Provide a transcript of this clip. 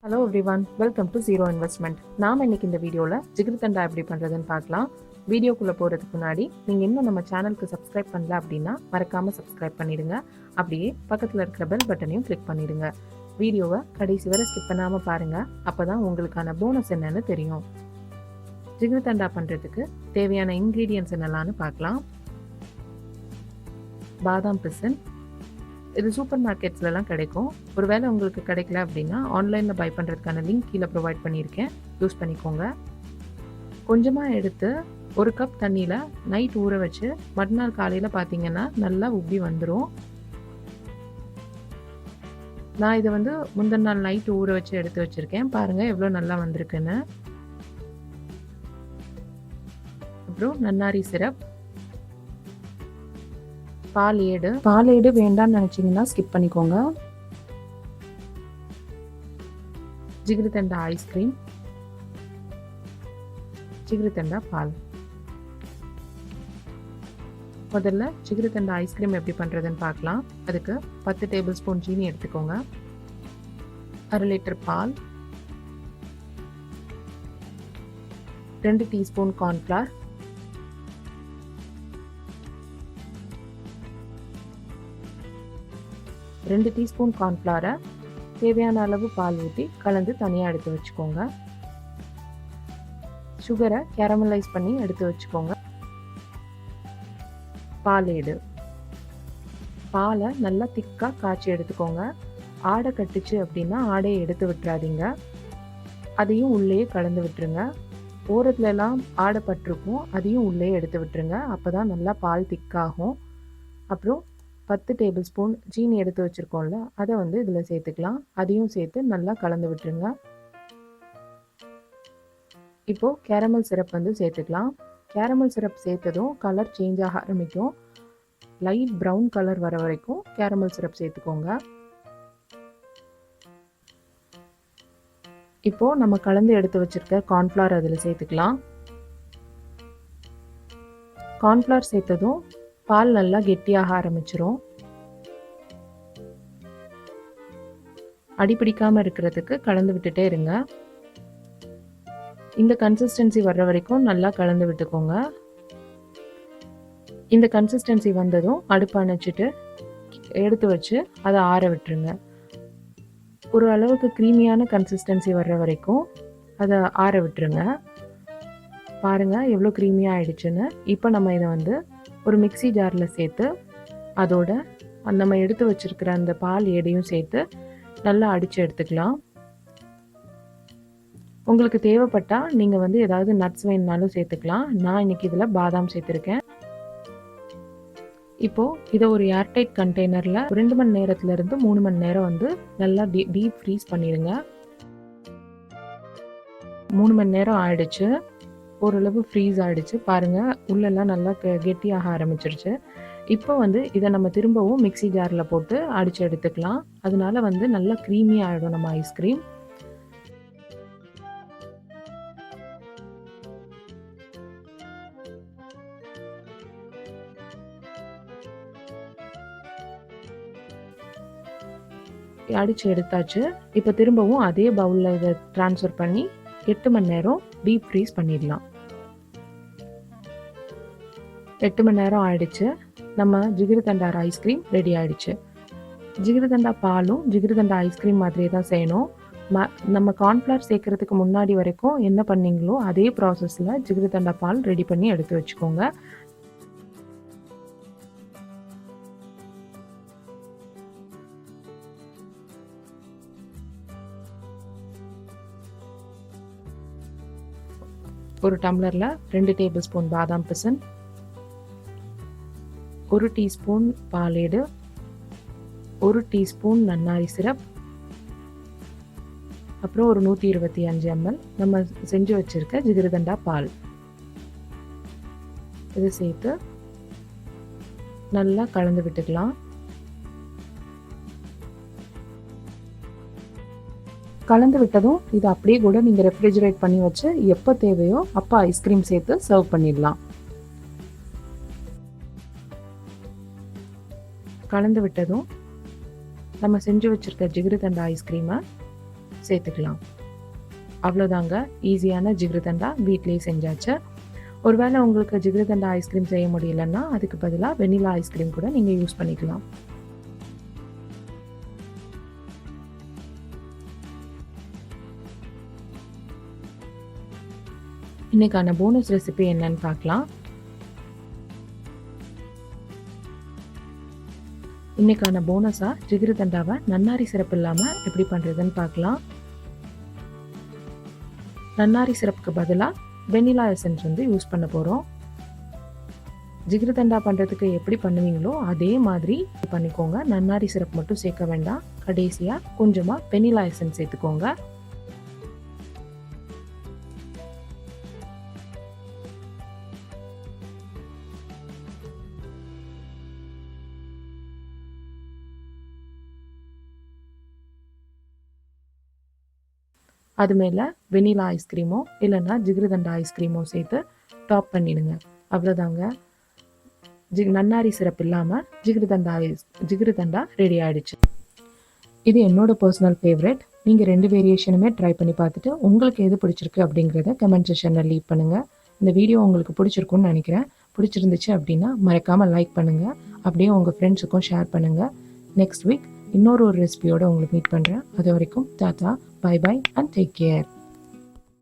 Hello everyone, welcome to zero investment. நாம் இன்னைக்கு இந்த வீடியோவில் ஜிகர்தண்டா எப்படி பண்ணுறதுன்னு பார்க்கலாம். வீடியோக்குள்ளே போகிறதுக்கு முன்னாடி நீங்கள் இன்னும் நம்ம சேனலுக்கு சப்ஸ்கிரைப் பண்ணல அப்படின்னா மறக்காமல் சப்ஸ்கிரைப் பண்ணிடுங்க. அப்படியே பக்கத்தில் இருக்கிற பெல் பட்டனையும் கிளிக் பண்ணிடுங்க. வீடியோவை கடைசி வரை ஸ்கிப் பண்ணாமல் பாருங்கள். அப்போ தான் உங்களுக்கான போனஸ் என்னன்னு தெரியும். ஜிகர்தண்டா பண்ணுறதுக்கு தேவையான இன்க்ரீடியன்ட்ஸ் என்னெல்லாம்னு பார்க்கலாம். பாதாம் பிசின், இது சூப்பர் மார்க்கெட்ஸ்லாம் கிடைக்கும். ஒருவேளை உங்களுக்கு கிடைக்கல அப்படின்னா ஆன்லைனில் பை பண்ணுறதுக்கான லிங்க் கீழே ப்ரொவைட் பண்ணியிருக்கேன், யூஸ் பண்ணிக்கோங்க. கொஞ்சமாக எடுத்து ஒரு கப் தண்ணியில் நைட் ஊற வச்சு மறுநாள் காலையில் பார்த்தீங்கன்னா நல்லா உப்பி வந்துடும். நான் இதை முந்தின நாள் நைட்டு ஊற வச்சு எடுத்து வச்சுருக்கேன். பாருங்கள் எவ்வளோ நல்லா வந்திருக்குன்னு. அப்புறம் நன்னாரி சிரப், பால் ஏடு வேண்டாம்னு நினைச்சீங்கன்னா ஸ்கிப் பண்ணிக்கோங்க. ஜிகர்தண்டா ஐஸ்கிரீம், ஜிகர்தண்டா பால். முதல்ல ஜிகர்தண்டா ஐஸ்கிரீம் எப்படி பண்றதுன்னு பார்க்கலாம். அதுக்கு 10 டேபிள் ஸ்பூன் சீனி எடுத்துக்கோங்க, 1/2 லிட்டர் பால், 2 டீஸ்பூன் கார்ன்ஃப்ளவர், 2 டீஸ்பூன் கார்ன்ஃப்ளவரை தேவையான அளவு பால் ஊற்றி கலந்து தனியாக எடுத்து வச்சுக்கோங்க. சுகரை கேரமலைஸ் பண்ணி எடுத்து வச்சுக்கோங்க. பாலை நல்லா திக்காக காய்ச்சி எடுத்துக்கோங்க. ஆடை கட்டுச்சு அப்படின்னா ஆடையை எடுத்து விட்டுறாதீங்க, அதையும் உள்ளே கலந்து விட்டுருங்க. ஓரத்துலலாம் ஆடை பட்டிருக்கும், அதையும் உள்ளே எடுத்து விட்டுருங்க. அப்போ தான் நல்லா பால் திக்காகும். அப்புறம் 10 டேபிள் ஸ்பூன் சீனி எடுத்து வச்சுருக்கோம்ல, அதை இதில் சேர்த்துக்கலாம். அதையும் சேர்த்து நல்லா கலந்து விட்டுருங்க. இப்போது கேரமல் சிரப் சேர்த்துக்கலாம். கேரமல் சிரப் சேர்த்ததும் கலர் சேஞ்ச் ஆக ஆரம்பிக்கும். லைட் ப்ரௌன் கலர் வர வரைக்கும் கேரமல் சிரப் சேர்த்துக்கோங்க. இப்போது நம்ம கலந்து எடுத்து வச்சுருக்க கார்ன்ஃப்ளவர் அதில் சேர்த்துக்கலாம். கார்ன்ஃப்ளவர் சேர்த்ததும் பால் நல்லா கெட்டியாக ஆரம்பிச்சிரும். அடிப்பிடிக்காமல் இருக்கிறதுக்கு கலந்து விட்டுட்டே இருங்க. இந்த கன்சிஸ்டன்சி வர்ற வரைக்கும் நல்லா கலந்து விட்டுக்கோங்க. இந்த கன்சிஸ்டன்சி வந்ததும் அடுப்பு அணைச்சிட்டு எடுத்து வச்சு அதை ஆற விட்டுருங்க. ஒரு அளவுக்கு க்ரீமியான கன்சிஸ்டன்சி வர்ற வரைக்கும் அதை ஆற விட்டுருங்க. பாருங்கள் எவ்வளோ க்ரீமியாக ஆயிடுச்சுன்னு. இப்போ நம்ம இதை ஒரு மிக்ஸி ஜாரில் சேர்த்து அதோட நம்ம எடுத்து வச்சிருக்கிற அந்த பால் ஏடையும் சேர்த்து நல்லா அடித்து எடுத்துக்கலாம். உங்களுக்கு தேவைப்பட்டால் நீங்கள் ஏதாவது நட்ஸ் வேணுனாலும் சேர்த்துக்கலாம். நான் இன்னைக்கு இதில் பாதாம் சேர்த்துருக்கேன். இப்போது இதை ஒரு ஏர்டைட் கண்டெய்னரில் 2 மணி நேரத்துலேருந்து 3 மணி நேரம் நல்லா டீப் ஃப்ரீஸ் பண்ணிடுங்க. 3 மணி நேரம் ஆயிடுச்சு, ஓரளவு ஃப்ரீஸ் ஆகிடுச்சு. பாருங்கள் உள்ளெல்லாம் நல்லா கெட்டியாக ஆரம்பிச்சிருச்சு. இப்போ இதை நம்ம திரும்பவும் மிக்ஸி ஜாரில் போட்டு அடித்து எடுத்துக்கலாம். அதனால நல்லா க்ரீமி ஆகிடும் நம்ம ஐஸ்கிரீம். அடித்து எடுத்தாச்சு. இப்போ திரும்பவும் அதே பவுலில் இதை ட்ரான்ஸ்ஃபர் பண்ணி 8 மணி நேரம் டீப் ஃப்ரீஸ் பண்ணிடலாம். 8 மணி நேரம் ஆயிடுச்சு. நம்ம ஜிகர்தண்டா ஐஸ்கிரீம் ரெடி ஆயிடுச்சு. ஜிகர்தண்டா பாலும் ஜிகர்தண்டா ஐஸ்கிரீம் மாதிரியே தான் செய்யணும். நம்ம கார்ன்ஃப்ளவர் சேர்க்கறதுக்கு முன்னாடி வரைக்கும் என்ன பண்ணீங்களோ அதே ப்ராசஸில் ஜிகர்தண்டா பால் ரெடி பண்ணி எடுத்து வச்சுக்கோங்க. ஒரு டம்ளரில் 2 டேபிள் ஸ்பூன் பாதாம் பிசின், 1 டீஸ்பூன் பாலேடு, 1 டீஸ்பூன் நன்னாரி சிரப், அப்புறம் ஒரு 125 ml நம்ம செஞ்சு வச்சுருக்க ஜிகர்தண்டா பால் இது சேர்த்து நல்லா கலந்து விட்டுக்கலாம். கலந்து விட்டதும் இது அப்படியே கூட நீங்கள் ரெஃப்ரிஜரேட் பண்ணி வச்சு எப்போ தேவையோ அப்போ ஐஸ்கிரீம் சேர்த்து சர்வ் பண்ணிடலாம். கலந்து விட்டதும் நம்ம செஞ்சு வச்சுருக்க ஜிகர்தண்டா ஐஸ்கிரீமை சேர்த்துக்கலாம். அவ்வளோதாங்க, ஈஸியான ஜிகர்தண்டா வீட்லேயே செஞ்சாச்சு. ஒருவேளை உங்களுக்கு ஜிகர்தண்டா ஐஸ்கிரீம் செய்ய முடியலன்னா அதுக்கு பதிலாக வெனிலா ஐஸ்கிரீம் கூட நீங்கள் யூஸ் பண்ணிக்கலாம். இன்னைக்கான போனஸ் ரெசிபி என்னன்னு பார்க்கலாம். இன்னைக்கான போனஸா ஜிகர்தண்டாவை நன்னாரி சிரப் இல்லாமல் எப்படி பண்ணுறதுன்னு பார்க்கலாம். நன்னாரி சிரப்புக்கு பதிலாக வெனிலா எசன்ஸ் யூஸ் பண்ண போகிறோம். ஜிகர்தண்டா பண்ணுறதுக்கு எப்படி பண்ணுவீங்களோ அதே மாதிரி பண்ணிக்கோங்க. நன்னாரி சிரப் மட்டும் சேர்க்க வேண்டாம். கடைசியாக கொஞ்சமாக வெனிலா எசன்ஸ் சேர்த்துக்கோங்க. அது மேலே வெனிலா ஐஸ்கிரீமோ இல்லைன்னா ஜிகர்தண்டா ஐஸ்கிரீமோ சேர்த்து டாப் பண்ணிடுங்க. அவ்வளோதாங்க, நன்னாரி சிரப் இல்லாமல் ஜிகர்தண்டா ரெடி ஆகிடுச்சு. இது என்னோட பர்சனல் ஃபேவரட். நீங்கள் 2 வேரியேஷனுமே ட்ரை பண்ணி பார்த்துட்டு உங்களுக்கு எது பிடிச்சிருக்கு அப்படிங்கிறத கமெண்ட் செக்ஷனில் லீவ் பண்ணுங்கள். இந்த வீடியோ உங்களுக்கு பிடிச்சிருக்குன்னு நினைக்கிறேன். பிடிச்சிருந்துச்சு அப்படின்னா மறக்காமல் லைக் பண்ணுங்கள். அப்படியே உங்கள் ஃப்ரெண்ட்ஸுக்கும் ஷேர் பண்ணுங்கள். நெக்ஸ்ட் வீக் இன்னொரு ரெசிபியோடு உங்களை மீட் பண்ணுறேன். அது வரைக்கும் tata, bye bye and take care.